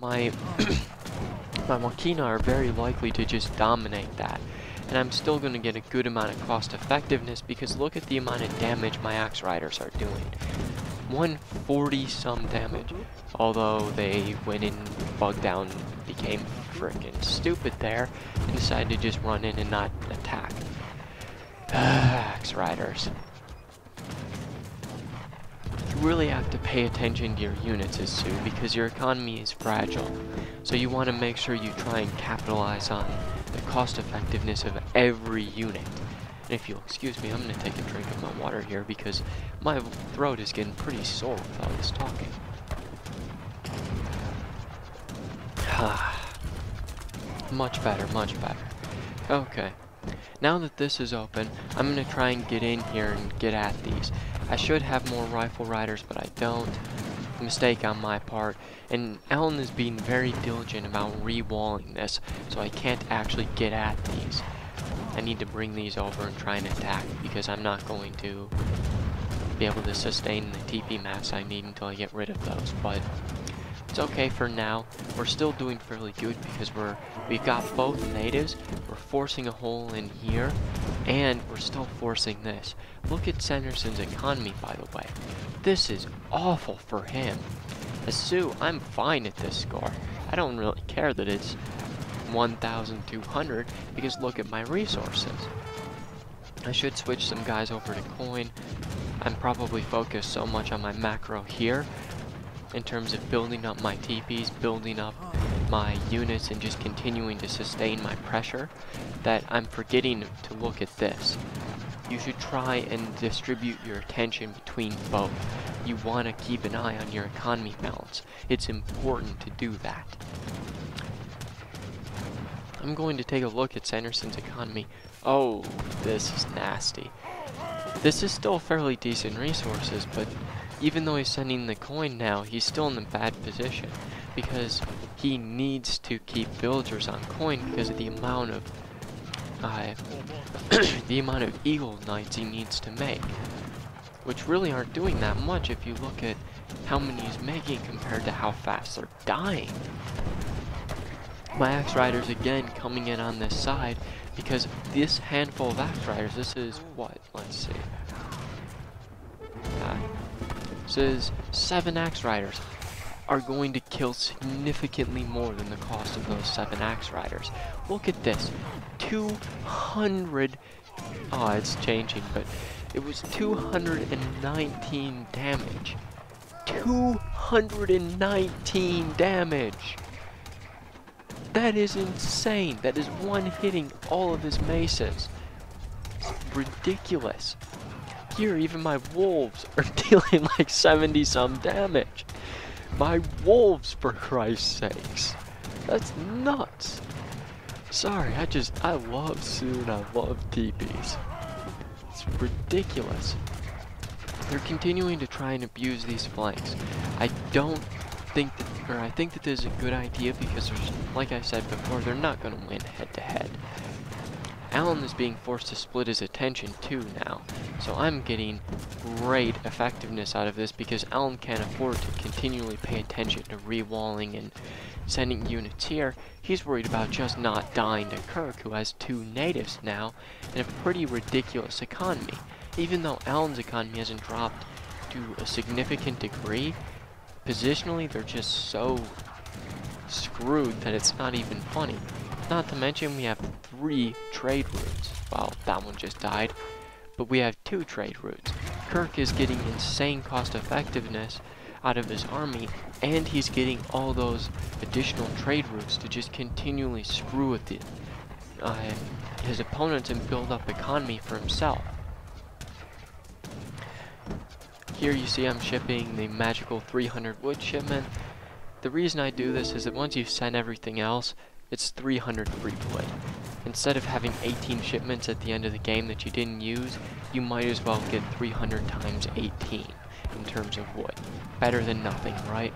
my my Machina are very likely to just dominate that. And I'm still going to get a good amount of cost effectiveness because look at the amount of damage my Axe Riders are doing. 140 some damage. Although they went in, bugged down, became freaking stupid there, and decided to just run in and not attack. Axe Riders. You really have to pay attention to your units, Sue, because your economy is fragile. So you want to make sure you try and capitalize on the cost effectiveness of every unit. And if you'll excuse me, I'm going to take a drink of my water here because my throat is getting pretty sore with all this talking. Much better, much better. Okay. Now that this is open, I'm going to try and get in here and get at these. I should have more rifle riders, but I don't. Mistake on my part. And Alan is being very diligent about re-walling this, so I can't actually get at these. I need to bring these over and try and attack, because I'm not going to be able to sustain the TP max I need until I get rid of those, but it's okay for now. We're still doing fairly good because we've got both natives, we're forcing a hole in here, and we're still forcing this. Look at Sanderson's economy, by the way. This is awful for him. As Sue, I'm fine at this score. I don't really care that it's 1,200 because look at my resources. I should switch some guys over to coin. I'm probably focused so much on my macro here in terms of building up my TPs, building up my units, and just continuing to sustain my pressure that I'm forgetting to look at this. You should try and distribute your attention between both. You want to keep an eye on your economy balance. It's important to do that. I'm going to take a look at Sanderson's economy. Oh, this is nasty. This is still fairly decent resources, but even though he's sending the coin now, he's still in a bad position because he needs to keep villagers on coin because of the amount of Eagle Knights he needs to make, which really aren't doing that much if you look at how many he's making compared to how fast they're dying. My Axe Riders again coming in on this side because this handful of Axe Riders, this is what? Let's see. This is 7 Axe Riders are going to kill significantly more than the cost of those 7 Axe Riders. Look at this. 200. Oh, it's changing, but it was 219 damage. 219 damage. That is insane. That is one hitting all of his maces. It's ridiculous. Here, even my wolves are dealing like 70 some damage. My wolves, for Christ's sakes. That's nuts. Sorry, I love Sue and I love TPs. It's ridiculous. They're continuing to try and abuse these flanks. I think that this is a good idea because there's, like I said before, they're not going to win head to head. Alan is being forced to split his attention too now, so I'm getting great effectiveness out of this because Alan can't afford to continually pay attention to re-walling and sending units here. He's worried about just not dying to Kerk, who has 2 natives now and a pretty ridiculous economy. Even though Alan's economy hasn't dropped to a significant degree, positionally they're just so screwed that it's not even funny. Not to mention we have 3 trade routes. Well, that one just died. But we have 2 trade routes. Kerk is getting insane cost effectiveness out of his army, and he's getting all those additional trade routes to just continually screw with his opponents and build up economy for himself. Here you see I'm shipping the magical 300 wood shipment. The reason I do this is that once you send everything else, it's 300 free wood. Instead of having 18 shipments at the end of the game that you didn't use, you might as well get 300 times 18 in terms of wood. Better than nothing, right?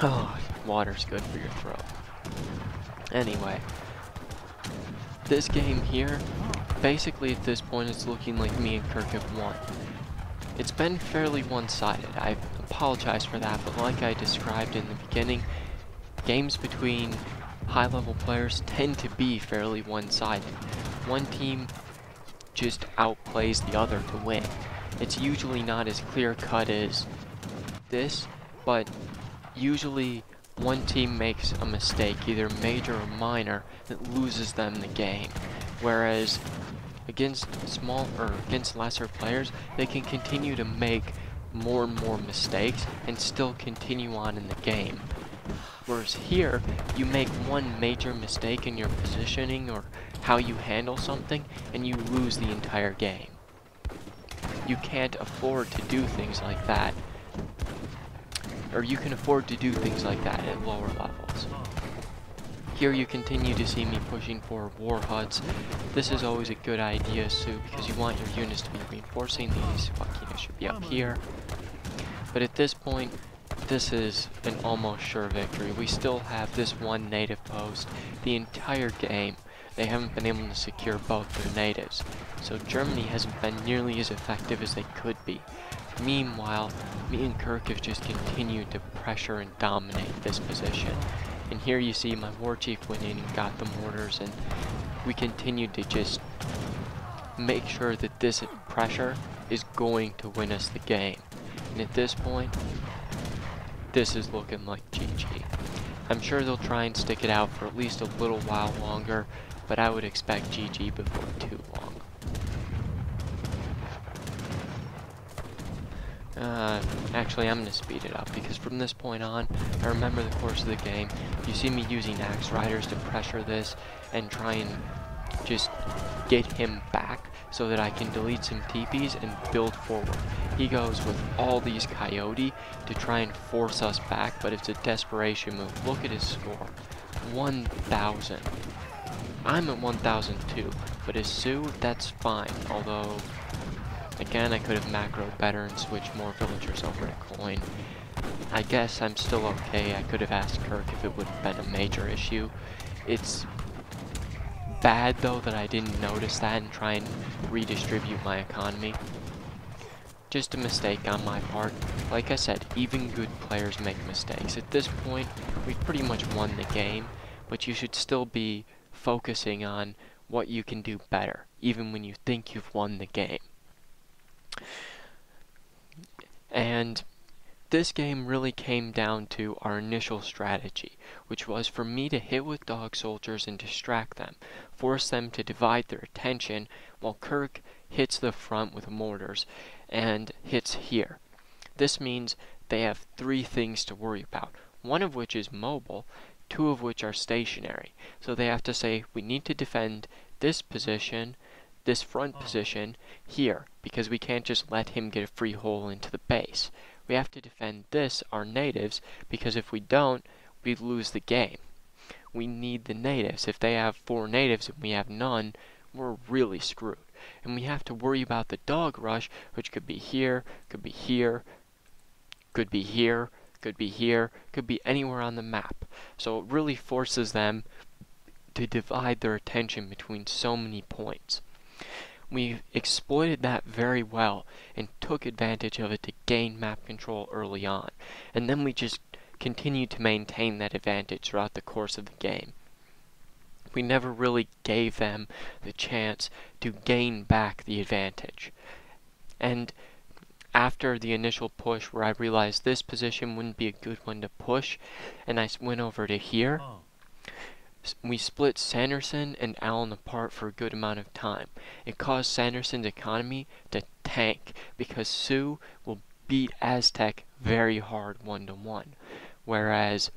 Oh, water's good for your throat. Anyway, this game here, basically at this point it's looking like me and Kerk have won. It's been fairly one-sided. I've apologize for that, but like I described in the beginning, games between high-level players tend to be fairly one-sided. One team just outplays the other to win. It's usually not as clear-cut as this, but usually one team makes a mistake, either major or minor, that loses them the game. Whereas against against lesser players, they can continue to make more and more mistakes and still continue on in the game. Whereas here, you make one major mistake in your positioning or how you handle something, and you lose the entire game. You can't afford to do things like that. Or you can afford to do things like that at lower levels. Here you continue to see me pushing for war huts. This is always a good idea, Sue, because you want your units to be reinforcing. These units should be up here. But at this point, this is an almost sure victory. We still have this one native post. The entire game, they haven't been able to secure both their natives. So Germany hasn't been nearly as effective as they could be. Meanwhile, me and Kerk have just continued to pressure and dominate this position. And here you see my war chief went in and got the mortars, and we continued to just make sure that this pressure is going to win us the game. And at this point, this is looking like GG. I'm sure they'll try and stick it out for at least a little while longer, but I would expect GG before too long. Actually, I'm going to speed it up, because from this point on, I remember the course of the game. You see me using Axe Riders to pressure this and try and just get him back so that I can delete some TPs and build forward. He goes with all these Coyote to try and force us back, but it's a desperation move. Look at his score. 1,000. I'm at 1,002, but as Sue, that's fine, although again, I could have macroed better and switched more villagers over to coin. I guess I'm still okay. I could have asked Kerk if it would have been a major issue. It's bad, though, that I didn't notice that and try and redistribute my economy. Just a mistake on my part. Like I said, even good players make mistakes. At this point, we've pretty much won the game, but you should still be focusing on what you can do better, even when you think you've won the game. And this game really came down to our initial strategy, which was for me to hit with dog soldiers and distract them, force them to divide their attention, while Kerk hits the front with mortars and hits here. This means they have 3 things to worry about, one of which is mobile, 2 of which are stationary. So they have to say, we need to defend this position, this front position here, because we can't just let him get a free hole into the base. We have to defend this, our natives, because if we don't, we lose the game. We need the natives. If they have 4 natives and we have none, we're really screwed. And we have to worry about the dog rush, which could be here, could be here, could be here, could be here, could be anywhere on the map. So it really forces them to divide their attention between so many points. We exploited that very well and took advantage of it to gain map control early on. And then we just continued to maintain that advantage throughout the course of the game. We never really gave them the chance to gain back the advantage. And after the initial push where I realized this position wouldn't be a good one to push, and I went over to here, we split Sanderson and Allen apart for a good amount of time. It caused Sanderson's economy to tank because Sioux will beat Aztec very hard 1-to-1. Whereas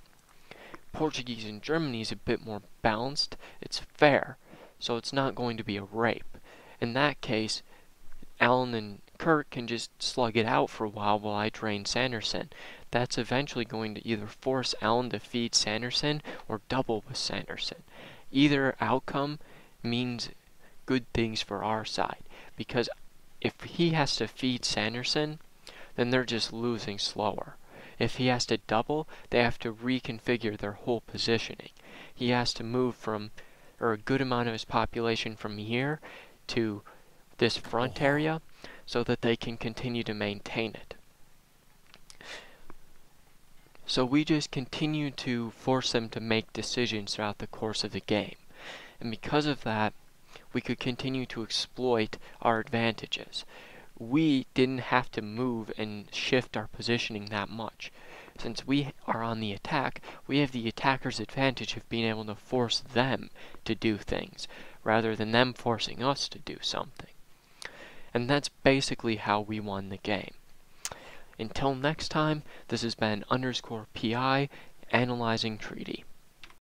Portuguese and Germany is a bit more balanced. It's fair, so it's not going to be a rape. In that case, Allen and Kerk can just slug it out for a while I drain Sanderson. That's eventually going to either force Allen to feed Sanderson or double with Sanderson. Either outcome means good things for our side, because if he has to feed Sanderson, then they're just losing slower. If he has to double, they have to reconfigure their whole positioning. He has to move from, or a good amount of his population from here to this front area so that they can continue to maintain it. So we just continued to force them to make decisions throughout the course of the game. And because of that, we could continue to exploit our advantages. We didn't have to move and shift our positioning that much. Since we are on the attack, we have the attacker's advantage of being able to force them to do things, rather than them forcing us to do something. And that's basically how we won the game. Until next time, this has been _PI Analyzing Treaty.